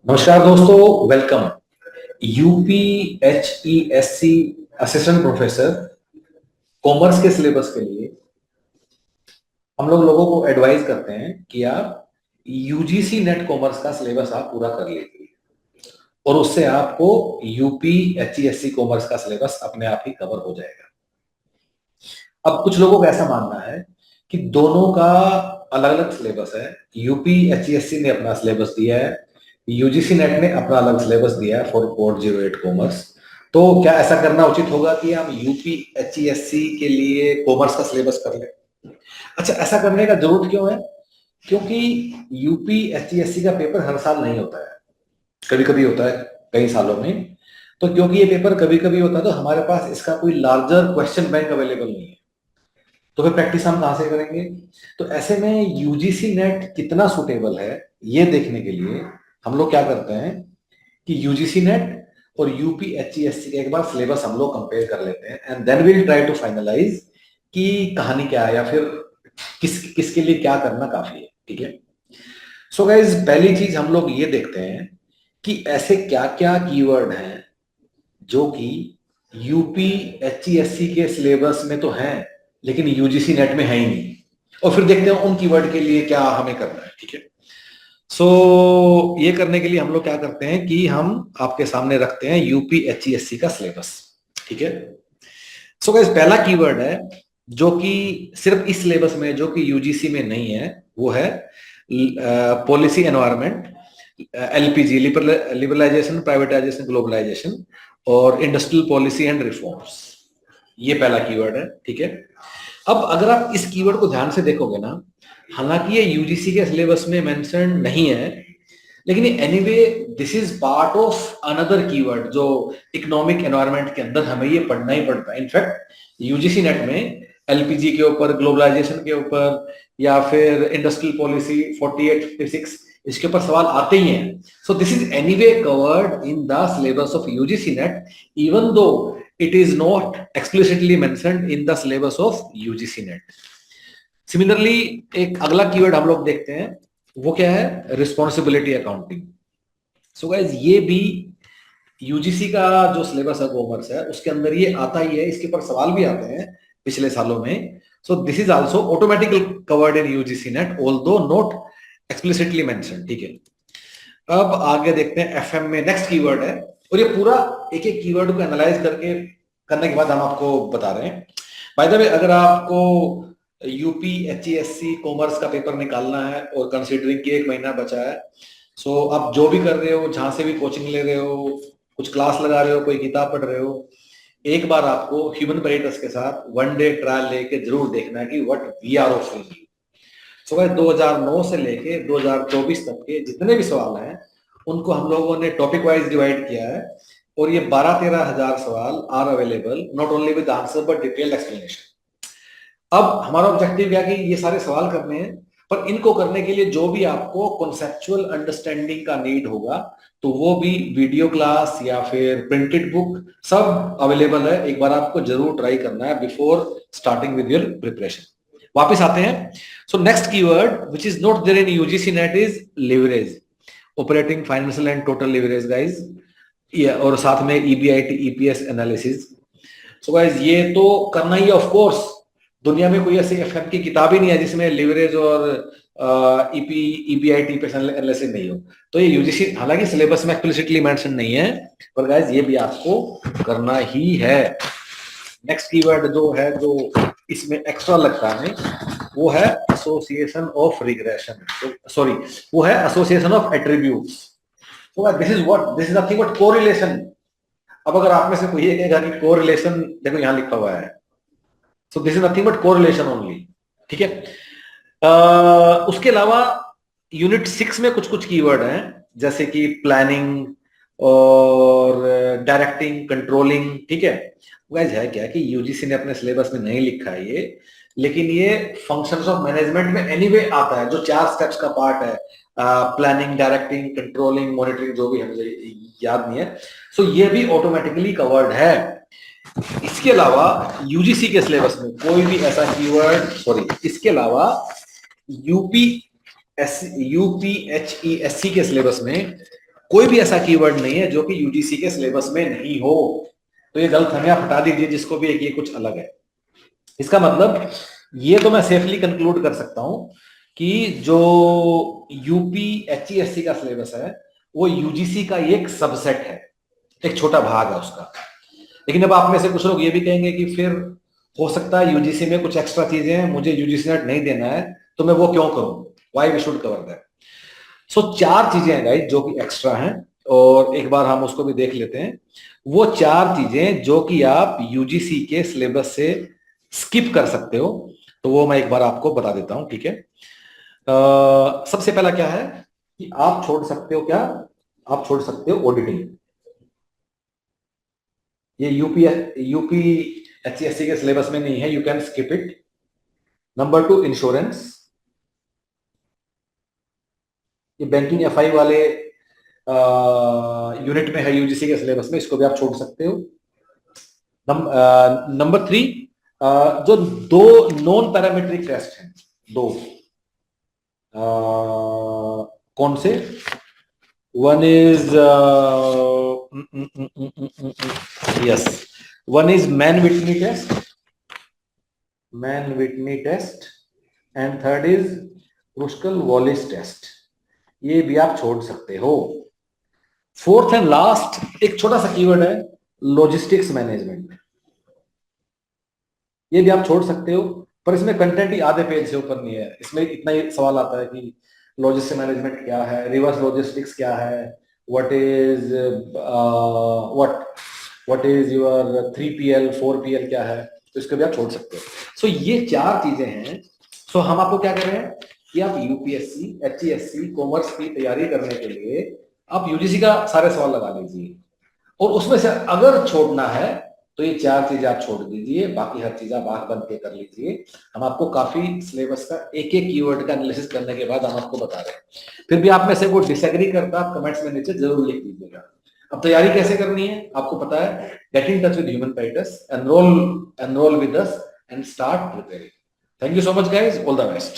नमस्कार दोस्तों, welcome. यूपीएचईएससी assistant professor commerce के सिलेबस के लिए हम लोगों को एडवाइज करते हैं कि आप यूजीसी नेट कॉमर्स का सिलेबस आप पूरा कर लीजिए और उससे आपको यूपीएचईएससी कॉमर्स का सिलेबस अपने आप ही कवर हो जाएगा। अब कुछ लोगों का ऐसा मानना है कि दोनों का अलग अलग सिलेबस है। यूपीएचईएससी ने अपना सिलेबस दिया है, यूजीसी नेट ने अपना अलग सिलेबस दिया है फॉर कोड 08 कॉमर्स। तो क्या ऐसा करना उचित होगा कि हम यूपीएचईएससी के लिए कॉमर्स का सिलेबस कर लें? अच्छा, ऐसा करने का जरूरत क्यों है? क्योंकि यूपीएचईएससी का पेपर हर साल नहीं होता है, कभी कभी होता है कई सालों में। तो क्योंकि ये पेपर कभी कभी होता है तो हमारे पास इसका कोई लार्जर क्वेश्चन बैंक अवेलेबल नहीं है, तो फिर प्रैक्टिस हम कहां से करेंगे? तो ऐसे में यूजीसी नेट कितना सुटेबल है ये देखने के लिए हम लोग क्या करते हैं कि यूजीसी नेट और यूपीएचईएससी का एक बार सिलेबस हम लोग कंपेयर कर लेते हैं and then we'll try to finalise कि कहानी क्या है या फिर किसके लिए क्या करना काफी है। ठीक है। सो गाइज, पहली चीज हम लोग ये देखते हैं कि ऐसे क्या क्या कीवर्ड हैं जो कि यूपीएचईएससी के सिलेबस में तो हैं लेकिन यूजीसी नेट में है ही नहीं, और फिर देखते हैं उन कीवर्ड के लिए क्या हमें करना है। ठीक है। सो ये करने के लिए हम लोग क्या करते हैं कि हम आपके सामने रखते हैं यूपीएचईएससी का सिलेबस। ठीक है। सो गाइस, पहला कीवर्ड है जो कि सिर्फ इस सिलेबस में, जो कि यूजीसी में नहीं है, वो है policy environment, LPG, liberalisation, privatisation, globalisation और इंडस्ट्रियल पॉलिसी एंड रिफॉर्म्स। ये पहला कीवर्ड है। ठीक है। अब अगर आप इस कीवर्ड को ध्यान से देखोगे ना, हालांकि ये यूजीसी के सिलेबस में मेंशन नहीं है, लेकिन anyway this is part of another keyword जो इकोनॉमिक एनवायरनमेंट के अंदर हमें ये पढ़ना ही पड़ता है। इनफैक्ट यूजीसी नेट में एलपीजी के ऊपर, ग्लोबलाइजेशन के ऊपर या फिर इंडस्ट्रियल पॉलिसी 48, 56 इसके ऊपर सवाल आते ही हैं। So this is anyway covered in the syllabus of UGC net even though it is not explicitly mentioned in the syllabus of UGC NET. Similarly, एक अगला कीवर्ड हम लोग देखते हैं, वो क्या है? Responsibility accounting. सो गाइज, ये भी यूजीसी का जो सिलेबस है कॉमर्स है उसके अंदर ये आता ही है, इसके ऊपर सवाल भी आते हैं पिछले सालों में। So this is also automatically covered in UGC net although not explicitly mention. ठीक है। अब आगे देखते हैं एफएम में नेक्स्ट कीवर्ड है, और ये पूरा एक एक कीवर्ड को एनालाइज करने के बाद हम आपको बता रहे हैं। बाय द वे, अगर आपको यूपीएचईएससी कॉमर्स का पेपर निकालना है और कंसीडरिंग कि 1 महीना बचा है, सो आप जो भी कर रहे हो, जहां से भी कोचिंग ले रहे हो, कुछ क्लास लगा रहे हो, कोई किताब पढ़ रहे हो, एक बार आपको ह्यूमन पैराडाइज के साथ 1 डे ट्रायल लेके जरूर देखना है कि what we are offering you. So guys, 2009 से लेके 2024 तक के जितने भी सवाल हैं उनको हम लोगों ने टॉपिक वाइज डिवाइड किया है, और ये 12-13 हजार सवाल are available not only with answer but detailed explanation. अब हमारा ऑब्जेक्टिव क्या कि ये सारे सवाल करने हैं, पर इनको करने के लिए जो भी आपको कॉन्सेप्चुअल अंडरस्टैंडिंग का नीड होगा तो वो भी वीडियो क्लास या फिर प्रिंटेड बुक सब अवेलेबल है। एक बार आपको जरूर ट्राई करना है before starting with your preparation. वापस आते हैं। So next keyword which is not there in UGC NET is leverage, operating, financial and total leverage guys, और साथ में EBIT, EPS analysis. So guys, ये तो करना ही ऑफ कोर्स। दुनिया में कोई ऐसी एफएम की किताब ही नहीं है जिसमें लिवरेज और ईबीआईटी एनालिसिस नहीं हो। तो ये यूजीसी, हालांकि सिलेबस में एक्सप्लिसिटली मेंशन नहीं है, पर गाइज ये भी आपको करना ही है। नेक्स्ट कीवर्ड जो है, जो इसमें एक्स्ट्रा लगता है, वो है एसोसिएशन ऑफ रिग्रेशन, सॉरी, वो है association of attributes. So this is nothing but correlation. अब अगर आप में से कोई ये कहेगा कि correlation, देखो यहां लिखा हुआ है, so this is nothing but correlation only. ठीक है। उसके अलावा यूनिट 6 में कुछ कुछ कीवर्ड हैं जैसे कि प्लानिंग और डायरेक्टिंग, कंट्रोलिंग। ठीक है। गाइस, है क्या कि यूजीसी ने अपने सिलेबस में नहीं लिखा है ये, लेकिन ये फंक्शंस ऑफ मैनेजमेंट में एनीवे आता है, जो 4 स्टेप्स का पार्ट है, प्लानिंग, डायरेक्टिंग, कंट्रोलिंग, मॉनिटरिंग, जो भी हमें याद नहीं है। सो ये भी ऑटोमेटिकली कवर्ड है। इसके अलावा यूजीसी के सिलेबस में कोई भी ऐसा कीवर्ड, सॉरी, इसके अलावा यूपीएचईएससी के सिलेबस में कोई भी ऐसा कीवर्ड नहीं है जो कि यूजीसी के सिलेबस में नहीं हो। तो ये गलतफहमियां हटा दीजिए जिसको भी, एक ये कुछ अलग है। इसका मतलब ये तो मैं सेफली कंक्लूड कर सकता हूं कि जो यूपी एचईएससी का सिलेबस है वो यूजीसी का एक सबसेट है, एक छोटा भाग है उसका। लेकिन अब आप में से कुछ लोग ये भी कहेंगे कि फिर हो सकता है यूजीसी में कुछ एक्स्ट्रा चीजें हैं, मुझे यूजीसी नेट नहीं देना है, तो मैं वो क्यों करूं, why we should cover that. So 4 चीजें हैं गाइस जो कि एक्स्ट्रा हैं, और एक बार हम उसको भी देख लेते हैं। वो 4 चीजें जो कि आप यूजीसी के सिलेबस से स्किप कर सकते हो, तो वो मैं एक बार आपको बता देता हूं, ठीक है। सबसे पहला क्या है कि आप छोड़ सकते हो, क्या आप छोड़ सकते हो ऑडिटिंग। ये यूपी एचसीएससी के सिलेबस में नहीं है, you can skip it. Number 2 insurance, ये बैंकिंग एफआई वाले यूनिट में है यूजीसी के सिलेबस में, इसको भी आप छोड़ सकते हो। नंबर 3 जो 2 नॉन पैरामीट्रिक टेस्ट हैं, 2 कौन से, one is yes, one is Mann Whitney test and third is Kruskal Wallis test, ये भी आप छोड़ सकते हो। फोर्थ एंड लास्ट एक छोटा सा कीवर्ड है लॉजिस्टिक्स मैनेजमेंट, ये भी आप छोड़ सकते हो, पर इसमें कंटेंट ही आधे पेज से ऊपर नहीं है। इसमें इतना ही सवाल आता है कि लॉजिस्टिक्स मैनेजमेंट क्या है, रिवर्स लॉजिस्टिक्स क्या है, what is your 3PL 4PL क्या है, तो इसको भी आप छोड़ सकते हो। सो ये 4 चीजें हैं। सो हम आपको क्या कर रहे हैं कि आप यूपीएससी एचईएससी कॉमर्स की तैयारी करने के लिए आप यूजीसी का सारे सवाल लगा लीजिए, और उसमें से अगर छोड़ना है तो ये 4 चीजें आप छोड़ दीजिए, बाकी हर चीज आप आंख बंद के कर लीजिए। हम आपको काफी सिलेबस का एक एक कीवर्ड का एनालिसिस करने के बाद हम आपको बता रहे हैं। फिर भी आप में से कोई डिसएग्री करता है, कमेंट्स में नीचे जरूर लिख दीजिएगा। अब तैयारी कैसे करनी है आपको पता है, get in touch with human fighters, enrol with us and start preparing. Thank you so much guys, all the best.